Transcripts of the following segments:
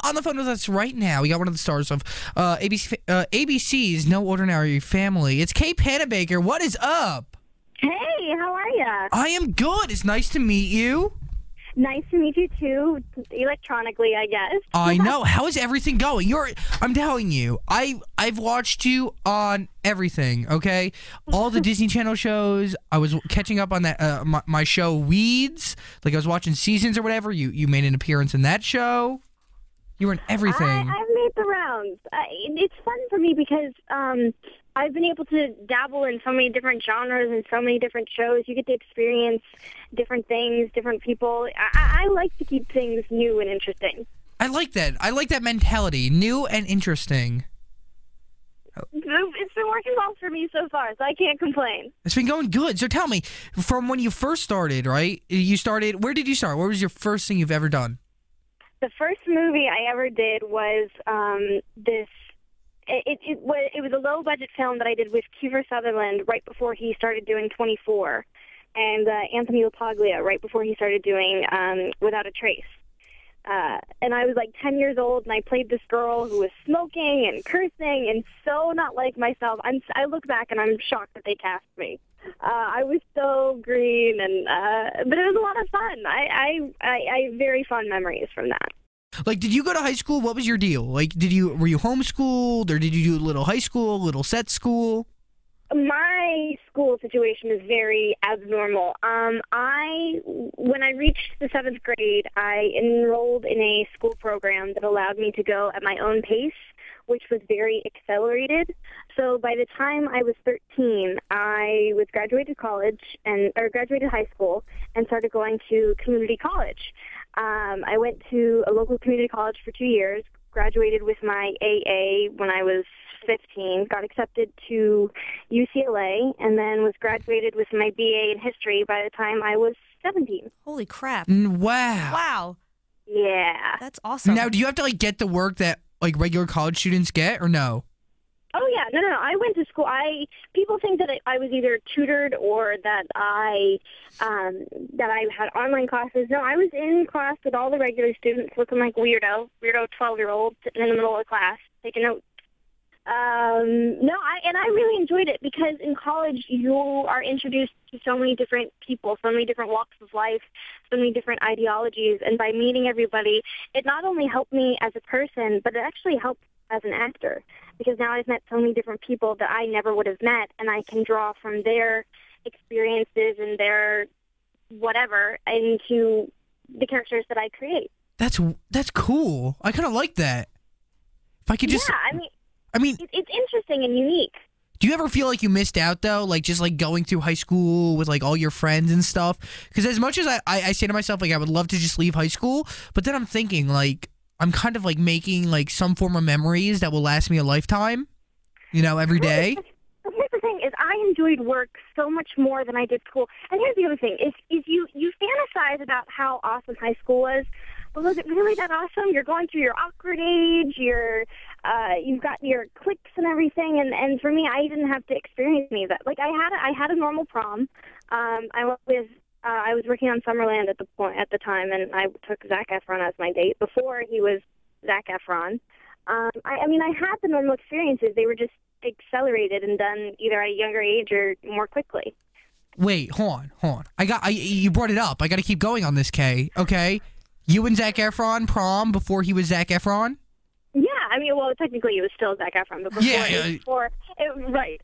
on the phone with us right now, we got one of the stars of ABC's No Ordinary Family. It's Kate Panabaker. What is up? Hey, how are ya? I am good. It's nice to meet you. Nice to meet you too, electronically, I guess. I know. How is everything going? I'm telling you, I've watched you on everything. Okay, all the Disney Channel shows. I was catching up on that my show Weeds. Like I was watching Seasons or whatever. You made an appearance in that show. You were in everything. I've made the rounds. It's fun for me because I've been able to dabble in so many different genres and so many different shows. You get to experience different things, different people. I like to keep things new and interesting. I like that. I like that mentality. New and interesting. It's been working well for me so far, so I can't complain. It's been going good. So tell me, from when you first started, right? Where did you start? What was your first thing you've ever done? The first movie I ever did was this. It was a low budget film that I did with Kiefer Sutherland right before he started doing 24, and Anthony LaPaglia right before he started doing Without a Trace. And I was like 10 years old, and I played this girl who was smoking and cursing and so not like myself. I look back and I'm shocked that they cast me. I was so green, but it was a lot of fun. I very fond memories from that. Like, did you go to high school? What was your deal? Like, were you homeschooled, or did you do a little high school, little set school? My school situation is very abnormal. When I reached the 7th grade, I enrolled in a school program that allowed me to go at my own pace, which was very accelerated. So by the time I was 13, I was graduated high school and started going to community college. I went to a local community college for 2 years, graduated with my AA when I was 15, got accepted to UCLA, and then was graduated with my BA in history by the time I was 17. Holy crap. Wow. Wow. Yeah. That's awesome. Now, do you have to, like, get the work that, like, regular college students get, or no? Oh, yeah. No. I went to school. People think that I was either tutored or that I had online classes. No, I was in class with all the regular students looking like weirdo 12-year-old sitting in the middle of class taking notes. I really enjoyed it because in college you are introduced to so many different people, so many different walks of life, so many different ideologies, and by meeting everybody, it not only helped me as a person, but it actually helped as an actor, because now I've met so many different people that I never would have met, and I can draw from their experiences and their whatever into the characters that I create. That's cool. I kind of like that. If I could just... Yeah, I mean, it's interesting and unique. Do you ever feel like you missed out, though? Like, just, like, going through high school with, like, all your friends and stuff? Because as much as I say to myself, like, I would love to just leave high school, but then I'm thinking, like, I'm kind of, like, making, like, some form of memories that will last me a lifetime, every day. Here's the thing, is I enjoyed work so much more than I did school. And here's the other thing, is you fantasize about how awesome high school was, but was it really that awesome? You're going through your awkward age, you've got your cliques and everything, and for me, I didn't have to experience any of that. Like, I had a normal prom. I was working on Summerland at the time, and I took Zac Efron as my date before he was Zac Efron. I had the normal experiences. They were just accelerated and done either at a younger age or more quickly. Wait, hold on. You brought it up. I got to keep going on this, Kay. Okay, you and Zac Efron prom before he was Zac Efron. Yeah, well, technically it was still Zac Efron, but it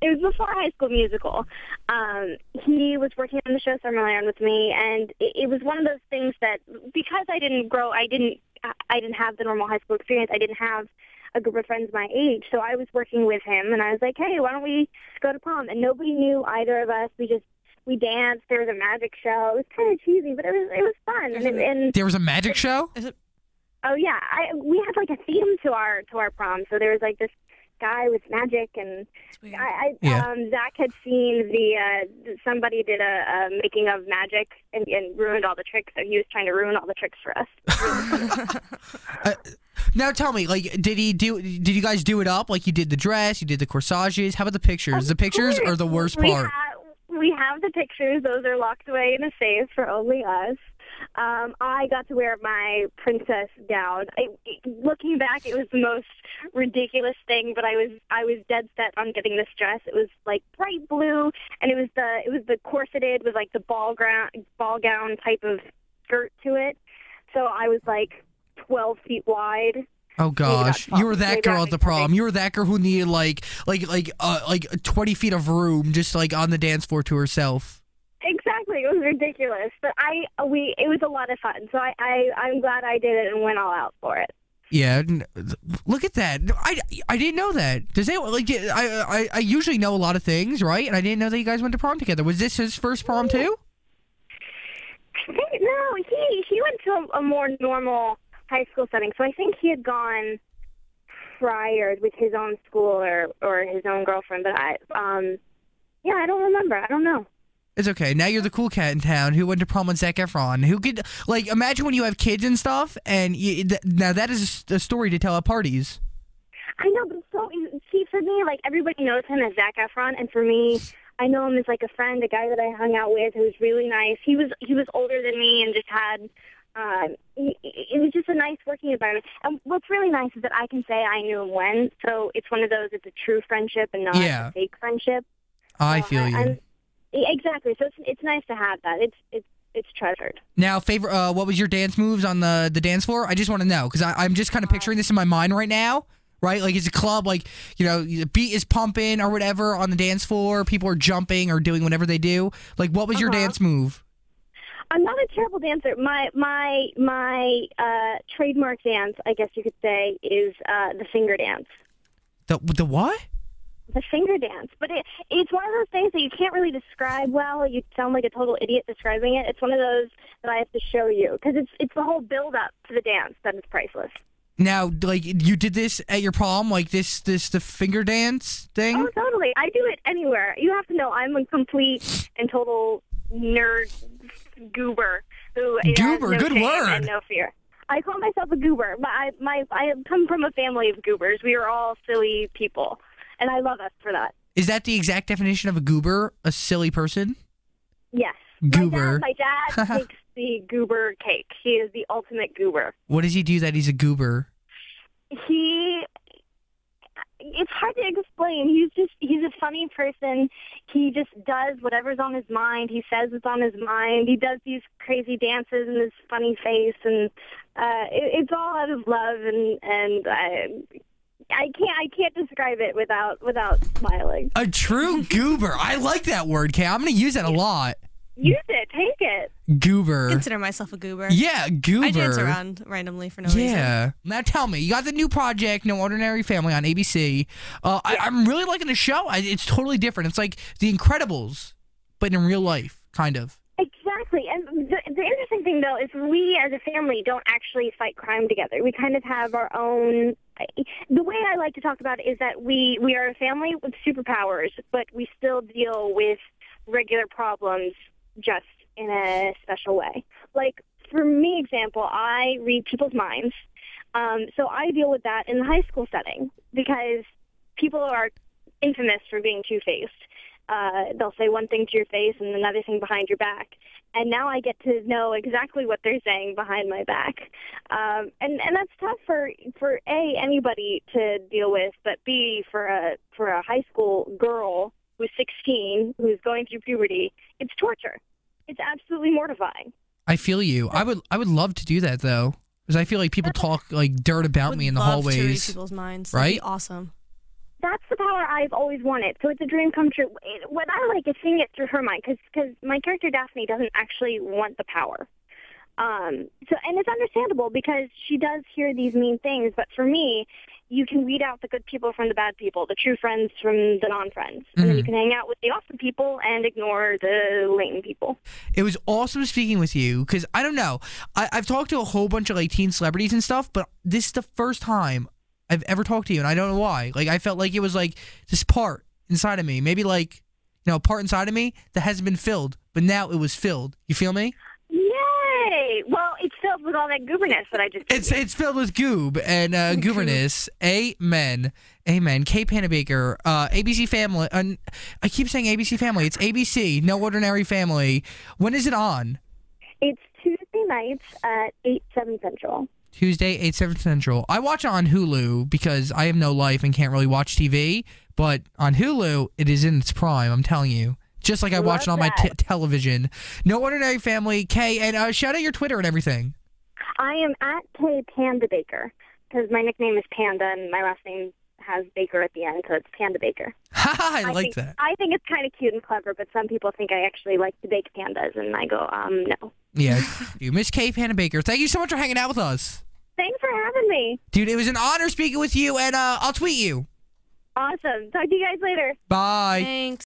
was before High School Musical. He was working on the show Summerland with me, and it was one of those things that because I didn't have the normal high school experience. I didn't have a group of friends my age, so I was working with him, and I was like, hey, why don't we go to prom? And nobody knew either of us. We danced. There was a magic show. It was kind of cheesy, but it was fun. And there was a magic show? Oh yeah, we had like a theme to our prom. So there was like this guy with magic, and Zach had seen somebody did a making of magic and ruined all the tricks. So he was trying to ruin all the tricks for us. Now tell me, like, did you guys do it up? Like, you did the dress, you did the corsages. How about the pictures? The pictures are the worst part. We have the pictures. Those are locked away in a safe for only us. I got to wear my princess gown. Looking back, it was the most ridiculous thing, but I was dead set on getting this dress. It was like bright blue, and it was the corseted with like the ball gown type of skirt to it. So I was like 12 feet wide. Oh gosh, you were that girl at the prom. You were that girl who needed like 20 feet of room just like on the dance floor to herself. Exactly, it was ridiculous, but it was a lot of fun. So I'm glad I did it and went all out for it. Yeah, look at that. I didn't know that. Does anyone like? I usually know a lot of things, right? And I didn't know that you guys went to prom together. Was this his first prom too? I think no. He went to a more normal high school setting, so I think he had gone prior with his own school or his own girlfriend. But I don't remember. I don't know. It's okay. Now you're the cool cat in town who went to prom with Zac Efron. Who could like imagine when you have kids and stuff, and now that is a story to tell at parties. I know, but see, for me, like everybody knows him as Zac Efron, and for me, I know him as like a friend, a guy that I hung out with who was really nice. He was older than me and just had. It was just a nice working environment. And what's really nice is that I can say I knew him when, so it's one of those. It's a true friendship and not a fake friendship. I feel you. Exactly. So it's nice to have that. It's treasured. Now, what was your dance moves on the dance floor? I just want to know because I'm just kind of picturing this in my mind right now. Right, like it's a club, like the beat is pumping or whatever on the dance floor. People are jumping or doing whatever they do. Like, what was your dance move? I'm not a terrible dancer. My trademark dance, I guess you could say, is the finger dance. The what? The finger dance. But it's one of those things that you can't really describe well. You sound like a total idiot describing it. It's one of those that I have to show you because it's the whole build-up to the dance that is priceless. Now, like, you did this at your prom, like the finger dance thing? Oh, totally. I do it anywhere. You have to know I'm a complete and total nerd goober who has no good shame word. And no fear. I call myself a goober. I come from a family of goobers. We are all silly people, and I love us for that. Is that the exact definition of a goober? A silly person? Yes. Goober. My dad makes the goober cake. He is the ultimate goober. What does he do that he's a goober? It's hard to explain. He's a funny person. He just does whatever's on his mind. He says what's on his mind. He does these crazy dances and this funny face, and it's all out of love. And I can't describe it without smiling. A true goober. I like that word, Kay. I'm going to use that a lot. Use it. Take it. Goober. I consider myself a goober. Yeah, goober. I dance around randomly for no reason. Yeah. Now tell me, you got the new project, No Ordinary Family, on ABC. I'm really liking the show. It's totally different. It's like The Incredibles, but in real life, kind of. Exactly. And the interesting thing, though, is we as a family don't actually fight crime together. We kind of have our own... The way I like to talk about it is that we are a family with superpowers, but we still deal with regular problems just in a special way. Like, for me, example, I read people's minds. So I deal with that in the high school setting because people are infamous for being two-faced. They'll say one thing to your face and another thing behind your back. And now I get to know exactly what they're saying behind my back. And that's tough for A, anybody to deal with, but B, for a high school girl who's 16, who's going through puberty. It's torture. It's absolutely mortifying. I feel you. I would love to do that, though, because I feel like people talk like dirt about me in the hallways. To read people's minds. Right? That'd be awesome. That's the power I've always wanted. So it's a dream come true. What I like is seeing it through her mind, because my character Daphne doesn't actually want the power. And it's understandable because she does hear these mean things. But for me, you can weed out the good people from the bad people, the true friends from the non-friends. And then you can hang out with the awesome people and ignore the lame people. It was awesome speaking with you because, I don't know, I've talked to a whole bunch of like teen celebrities and stuff, but this is the first time I've ever talked to you, and I don't know why. Like, I felt like it was like this part inside of me, maybe like, a part inside of me that hasn't been filled, but now it was filled. You feel me? Yay! Well, it's filled with all that gooberness that I just did. It's filled with goob and gooberness. Amen. Amen. Kay Panabaker, ABC Family. I keep saying ABC Family. It's ABC, No Ordinary Family. When is it on? It's Tuesday Tuesday nights at 8, 7 Central. Tuesday, 8, 7 Central. I watch it on Hulu because I have no life and can't really watch TV. But on Hulu, it is in its prime, I'm telling you. Just like I watch it on my television. No Ordinary Family. Kay, and shout out your Twitter and everything. I am at K Panabaker because my nickname is Panda and my last name has Baker at the end, so it's Panabaker. I like that. I think it's kind of cute and clever, but some people think I actually like to bake pandas, and I go, no. Yeah, you Miss Kay Panabaker. Thank you so much for hanging out with us. Thanks for having me. Dude, it was an honor speaking with you, and I'll tweet you. Awesome. Talk to you guys later. Bye. Thanks.